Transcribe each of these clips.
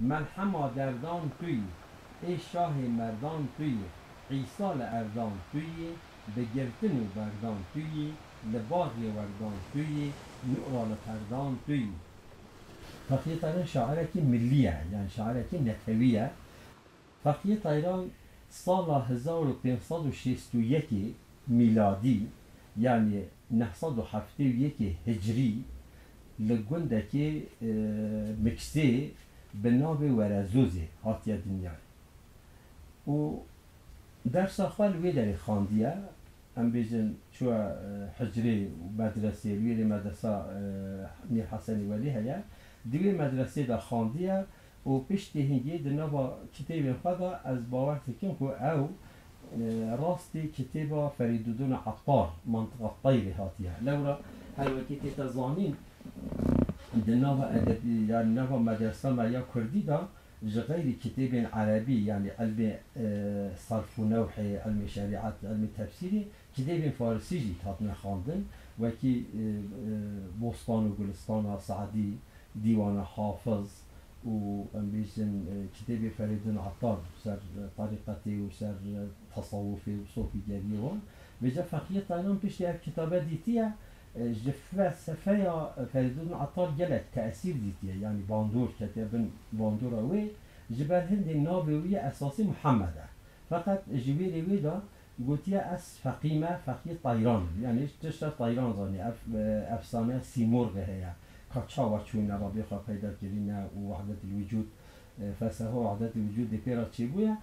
ملحما دردان توی، ای شاه مردان توی، عیسال اردان توی، به گرتن و بردان توی، لباغی وردان توی، نورال پردان توی. فقیه طیران شاعرکی ملیه، یعنی شاعرکی نتویه. فقیه طیران سال 1561 میلادی، یعنی 971 هجری، لگندکی مکسی به نام ورزوزی هاتیه دنیا. و در ساخوال وی داری خاندیه، ام بیجن چو حجری و مدرسه وی مدرسه میر حسنی ولی هیا دوی مدرسه دا خاندیه و پشت هنگی دنبا کتاب خدا از باور تکیم که او راستی کتاب فریدون عطار منطقه طیب هاتیه لورا هر وقتی تزانین دنبا ادبی يعني نبا مدرسه ما یا کردی دا غير كتاب عربي يعني علم صرف ونوحي علم شريعة علم تفسيري كتاب فارسي جي هاتنا خواندن وكي بوستان و گلستان سعدي ديوان حافظ و بيجن كتاب فريدون عطار سر طريقتي وسر تصوفي وصوفي جريون بجا فقيه طيران بيش كتابه ديتيه فلسفه یا فریدون عطار گلک تأثیر دیتیه یعنی باندور کتابن باندور اوی جبر هند نابوی اساسی محمده فقط جبیر وی دا گوتیه از فقیمه فقیه طیران یعنی تشتا طیران زانی افسانه سیمرغ هیا کچا و چون نبا بخوا پیدا کرینه و وحدت الوجود فلسفه وحدت الوجود دی پیرا چی بویا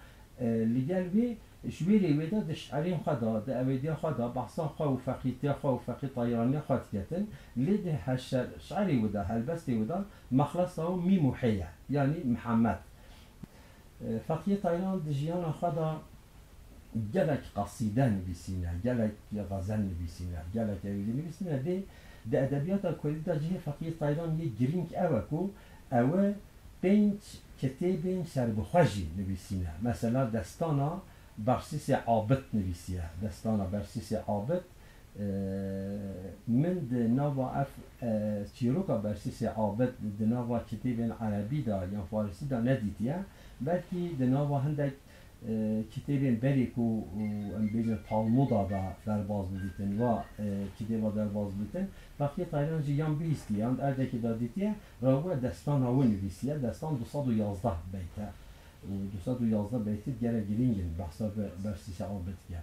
لگل وی شویری ویدا دشعرین خدا ده اویدیا خدا بحثان خوا و فقیتیا خوا و فقی طیرانی خواد کتن لید هشر شعری ودا هلبستی ودا مخلص او می محیه یعنی محمد فقی طیران دجیان خدا گلک قصیده نبیسینه گلک غزل نبیسینه گلک اویدی نبیسینه ده ادبیات کلی دا جه فقی طیران یه گرینگ اوکو اوه پنج کتاب سربخوشی نبیسینه مثلا دستانا برسیس عابد نویسیه دستانا برسیس عابد من ده نوا اف چیروکا برسیس عابد ده نوا کتاب عربی دا یا فارسی دا ندیدیه بلکه ده نوا هندک کتاب بریک و بیجن تالمودا دا در باز بودیتن و کتاب در باز بودیتن وقتی طیران جیان بیستی یاند ارده که دادیتیه راوه دستان هاو نویسیه دستان 211 بیته و 211 بیتی گره گرینگن بحثا برسیس عابد گه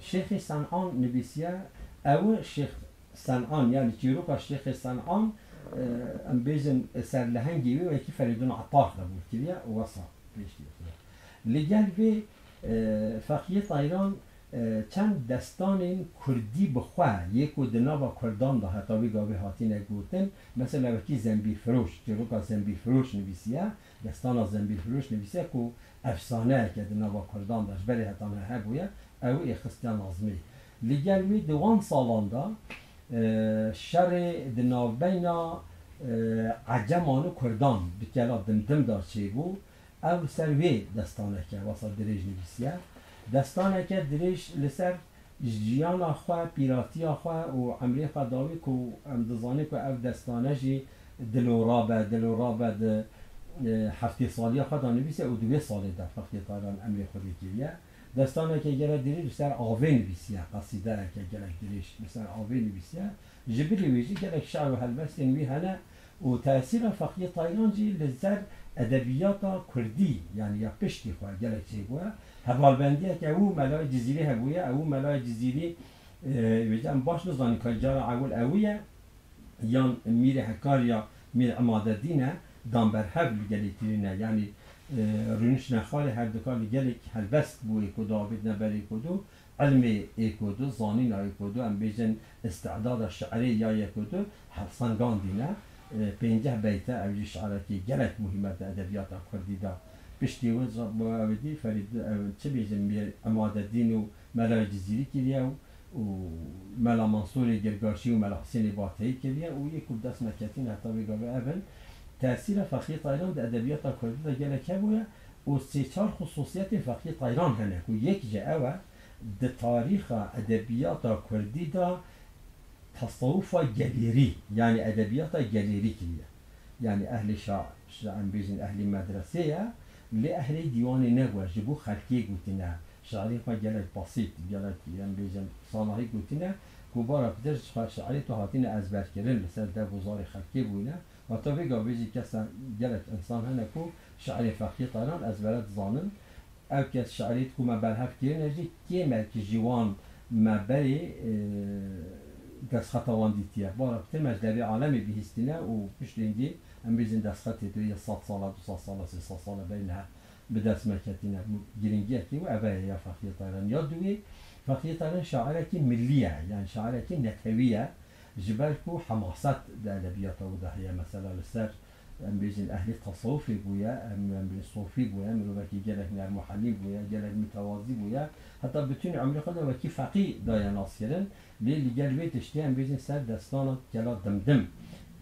شیخ صنعان نویسیه او شیخ صنعان یعنی چیروکا شیخ صنعان ام بیجن سرلهنگی و یکی فریدون عطار قبول کریه و وصا پیشتی لگل به فقیه طیران چند دستان کردی بخواه یک و دنابا کردان دا حتی بگاوی هاتی نگوتن مثلا وکی زنبیل فروش چروکا زنبیل فروش نویسیه دستان زنبیل فروش نویسیه که افسانه که دنابا کردان داشت بری حتی نهبویه او اخستیان نظمی لگل وی دوان سالان دا شر دناب بینا عجمان و کردان بکلا دمدم دار چه بو او سروی دستانه که واسه دریج نویسیه دستانه که دریج لسر جیان خواه پیراتی خواه و عمری خواه داوی که ام دزانه که او دستانه جی دلورابه ده هفته سالی خواه دا نویسیه و 2 ساله در فقیه طیران عمری خودی کریه دستانه که گره دریج لسر آوه نویسیه قصیده که گره دریج لسر آوه نویسیه جبری ویجی گره شعر و هلبست انوی هنه و تأثیر فقیه طیران جی لسر ادبیات کردی یعنی یا پشتی خواه گلک چه بوه حوالبندیه که او ملای جزیری هبویه او ملای جزیری ویجم باش نزانی که جارا اول اویه یا میر حکار یا میر اماده دینه دانبر هب لگلی تیرینه یعنی رونش نخال هر دکار لگلی هلبست بو ایکودو آبید نبر ایکودو علم ایکودو زانین ایکودو ام بیجن استعداد شعری یا ایکودو حفظنگان دینه 50 بیته اوجی شعره که گلک مهمت ادبیات کردی دا پشتی و باودی فرید چه بیجن میر اماده دین و ملای جزیری کریه و ملا منصور گرگاشی و ملا حسین باطهی کریه و یک دست مکتین حتی بگاوه اول تأثیر فقیه طیران در ادبیات کردی دا گلک بوده و 3-4 خصوصیت فقیه طیران هنه و یک جا اوه در تاریخ ادبیات کردی دا تصوف گلیری یعنی ادبیات گلیری کریه يعني أهل عم بيجن أهل مدرسة لأهل ديوان نقوى جبو خلقي قوتنا شعري خوا جلك بسيط جلك عم بيجن صالحي قوتنا كبارا بدر شعري تو هاتين أزبر كرن لسر ده بزار خلقي بوينا وطبعا بيجي كسا جلك إنسان هنكو شعري فقيه طيران أزبرت ظانن او کس شعریت که ما برهف کرن اجی که ملک جوان ما بری دست خطوان دیتیه بارا بتر مجدوی عالمی بهستینه و پشتینگی هم بیزین دست خطی دوی 100 ساله 200 ساله 300 ساله بینها به دست مکتینه گرینگی اکی و اوه یا فقیه طیران یا دوی فقیه طیران شاعره که ملیه یعنی شاعره که نکویه جبال کو حماست ده ادبیات و دهیه مثلا لسر ام بيجن أهل التصوف بويا ام بالصوفي بويا من وكي جلك من المحلي بويا جلك متوازي بويا حتى بتوني عمري خدا وكي فقيه دايا ناصيرن اللي قال بيت اشتي ام بيجن سر دستان كلا دمدم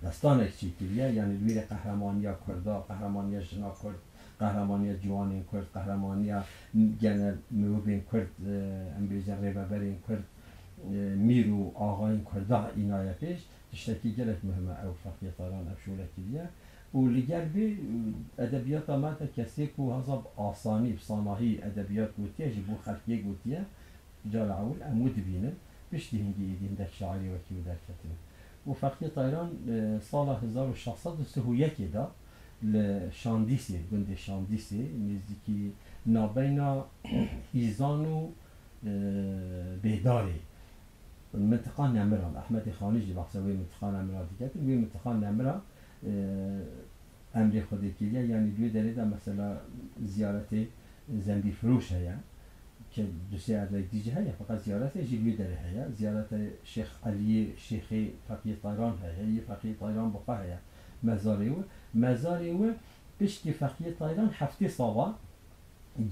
دستان اشتيكيا يعني الوير قهرمانيا كردا قهرمانيا جنا كرد قهرمانيا جوانين كرد قهرمانيا جنا مروبين كرد ام بيجن ريبابرين كرد ميرو آغاين كردا إنايا بيش تشتكي جلك مهمة أو فقيه طيران أبشولكيا و لگر به ادبیات آمده کسی که هزاب آسانی بصناهی ادبیات گوتیه جبو خلقیه گوتیه جال عول امود بینن بشتی هنگی ایدیم در شعری وکی و در کتنه و فقیه طیران سال 1631 دا لشاندیسی گنده شاندیسی نزدیکی نابینا ایزان و بیداری منطقه نمران احمد خانی جی بحثه وی منطقه نمران دیگه وی منطقه نمران امر خودی کلیه یعنی دوی دلیل مثلا زیارت زنبی فروش هیا که دوستی ادای دیجه هیا فقط زیارت جیبی داره هیا زیارت شیخ علی شیخ فقیه طیران هیا یه فقیه طیران بقا هیا مزاری و پشت فقیه طیران هفته ساوا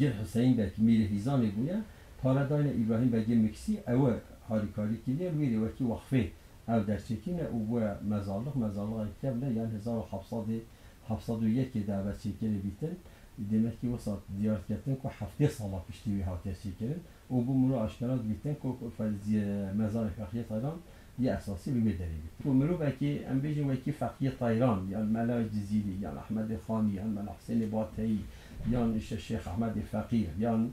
گل حسین بک میر هیزانی بویا پاراداین ابراهیم بگی مکسی او هاریکاری کلیه ویری وکی وقفه او در چکینه او مزالق کبله یعنی 1701 دعوت چکینه بیتن demek ki o saat ziyaret ettin ko hafta sala pişti bir hafta çekelim o bu muru aşkarat bitten ko mezar fakiye tayran ya esası bir bedeli bu muru belki en bejin belki fakiye tayran yani Mela Cizili yani Ahmed Khani yani Mela Hüseyin Batayı yani işte Şeyh Ahmed Fakir yani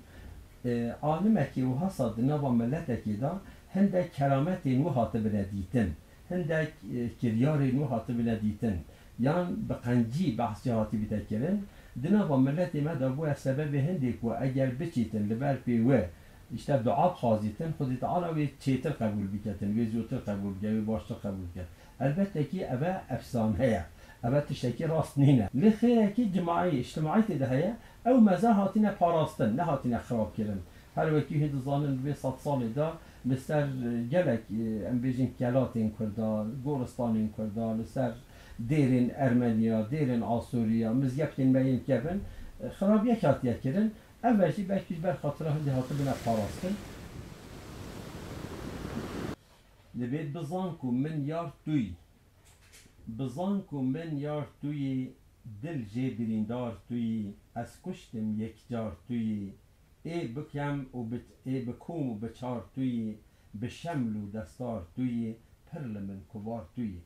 alime ki o hasad nava milleteki da هندك كرامات نوهات بلاديتن هندك كريار نوهات بلاديتن يعني بقنجي بحث جهاتي بتكرن دنا وملتي ما دابوا سبب هندك واجر بتشيتن لبال في و işte dua khaziten Xudi Teala ve çetir kabul biketin ve ziyutur kabul bike ve başta kabul bike elbette ki eve efsaneye eve tişteki rast nine li xeyreki cimai içtimaiyeti de heye ev meza hatine parastin ne hatine xrab kirin her veki hedi zanın ve sat salı da لسر جلك ام بيجين كالاتين كردا غورستانين كردا لسر ديرين ارمنيا ديرين اسوريا مزيبتين بين كبن خرابيه كاتيه كرن اول شي belki بر خاطر هندي هاتو بنا باراستن لبيت بزانكم من يار توي بزانكم من يار توي دل جبرين دار توي اسكشتم يك جار توي ای بکم و ای بکوم و بچار توی بشمل و دستار توی پرلمن کبار توی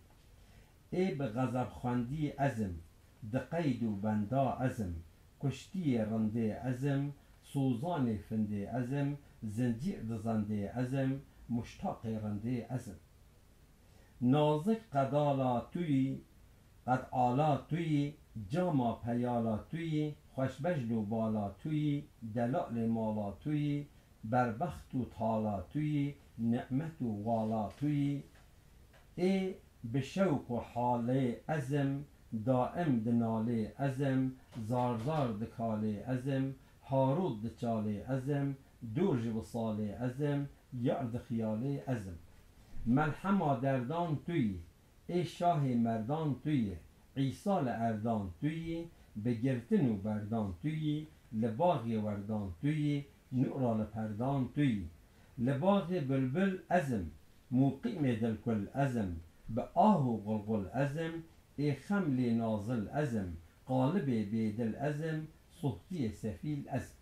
ای به غضب خواندی ازم دقید و بندا ازم کشتی رنده ازم سوزان فنده ازم زنجیر دزنده ازم مشتاق رنده ازم نازک قدالا توی قد آلا توی جاما پیالا توی خوشبجل و بالا توی دلال مالا توی بربخت و تالا توی نعمت و والا توی ای به شوق و حاله ازم دائم دناله ازم زارزار دکاله ازم هارود دچاله ازم دورج و ساله ازم یعد خیاله ازم ملحما دردان توی ای شاه مردان توی عیسال اردان توی بگرتن و بردان توی لباغ وردان توی نوران پردان توی لباغ بلبل ازم موقیم دل کل ازم به آه و غلغل ازم ای خمل نازل ازم قالب بیدل ازم صحتی سفیل ازم